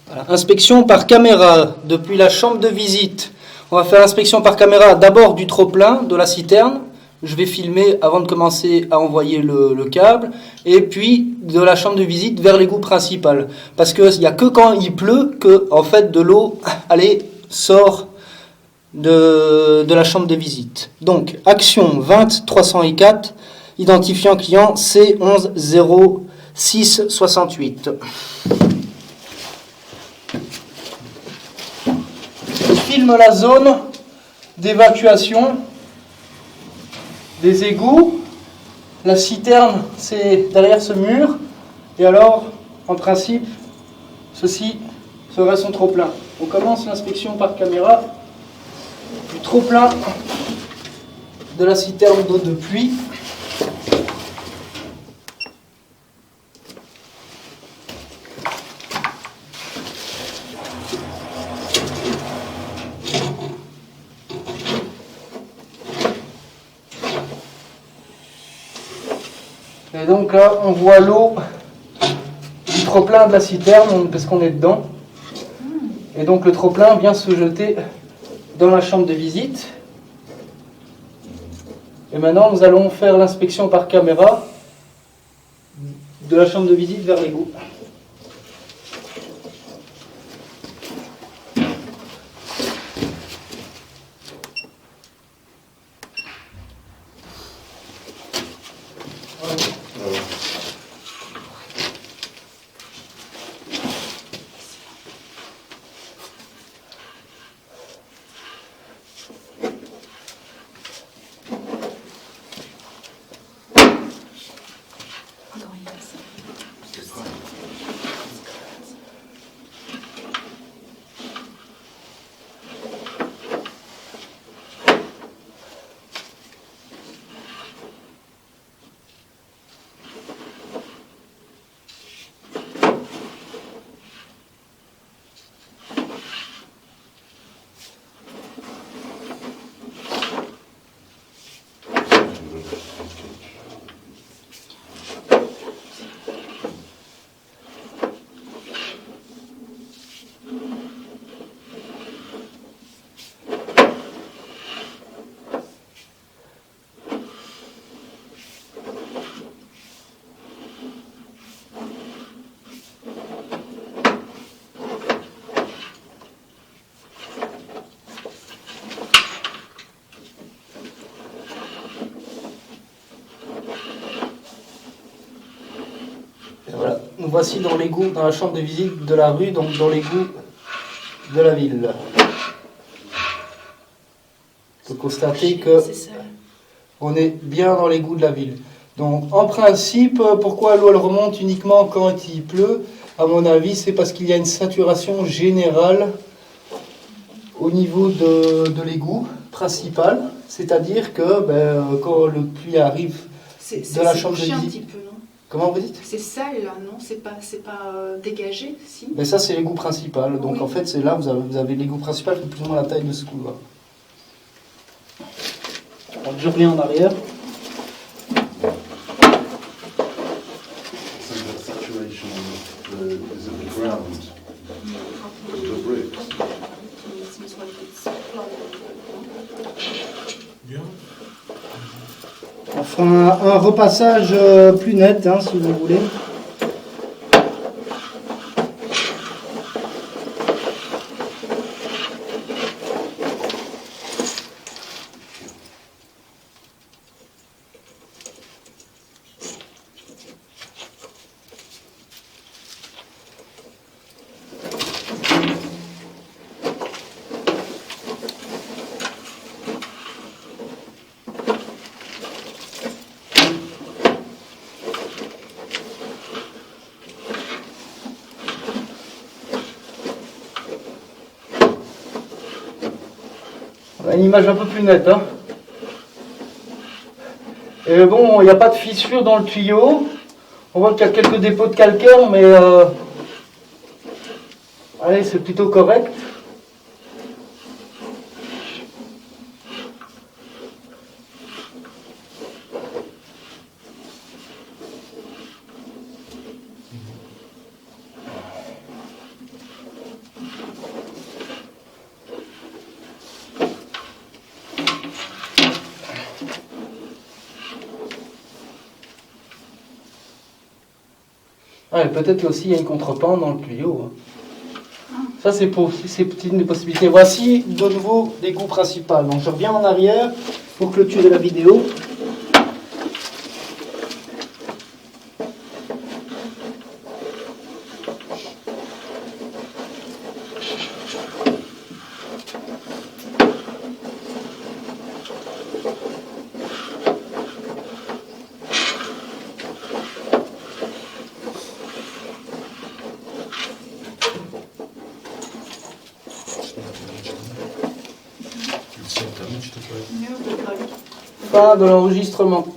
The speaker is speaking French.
Voilà. Inspection par caméra depuis la chambre de visite. On va faire l'inspection par caméra d'abord du trop-plein de la citerne. Je vais filmer avant de commencer à envoyer le câble. Et puis de la chambre de visite vers l'égout principal. Parce qu'il n'y a que quand il pleut que en fait, de l'eau sort de la chambre de visite. Donc, action 20 304, identifiant client C11 06 68. Je filme la zone d'évacuation des égouts. La citerne, c'est derrière ce mur. Et alors, en principe, ceci serait son trop-plein. On commence l'inspection par caméra du trop-plein de la citerne d'eau de pluie. Et donc là, on voit l'eau du trop-plein de la citerne, parce qu'on est dedans. Et donc le trop-plein vient se jeter dans la chambre de visite. Et maintenant, nous allons faire l'inspection par caméra de la chambre de visite vers l'égout. Voilà, nous voici dans l'égout, dans la chambre de visite de la rue, donc dans l'égout de la ville. On peut constater que on est bien dans l'égout de la ville. Donc en principe, pourquoi l'eau elle remonte uniquement quand il pleut? À mon avis, c'est parce qu'il y a une saturation générale au niveau de l'égout principal. C'est-à-dire que quand le pluie arrive de la chambre de visite... Comment vous dites? C'est sale, là, non? C'est pas dégagé, si? Mais ça, c'est l'égout principal. Donc, oui. En fait, c'est là, vous avez l'égout principal qui est plus ou moins la taille de ce couloir. Alors, je reviens en arrière. On fera un repassage plus net, hein, si vous voulez. Une image un peu plus nette. Hein. Et bon, il n'y a pas de fissure dans le tuyau. On voit qu'il y a quelques dépôts de calcaire, mais allez, c'est plutôt correct. Ah, et peut-être aussi il y a une contrepente dans le tuyau. Ça, c'est une des possibilités. Voici de nouveau l'égout principal. Donc je reviens en arrière pour clôturer la vidéo. Fin de l'enregistrement.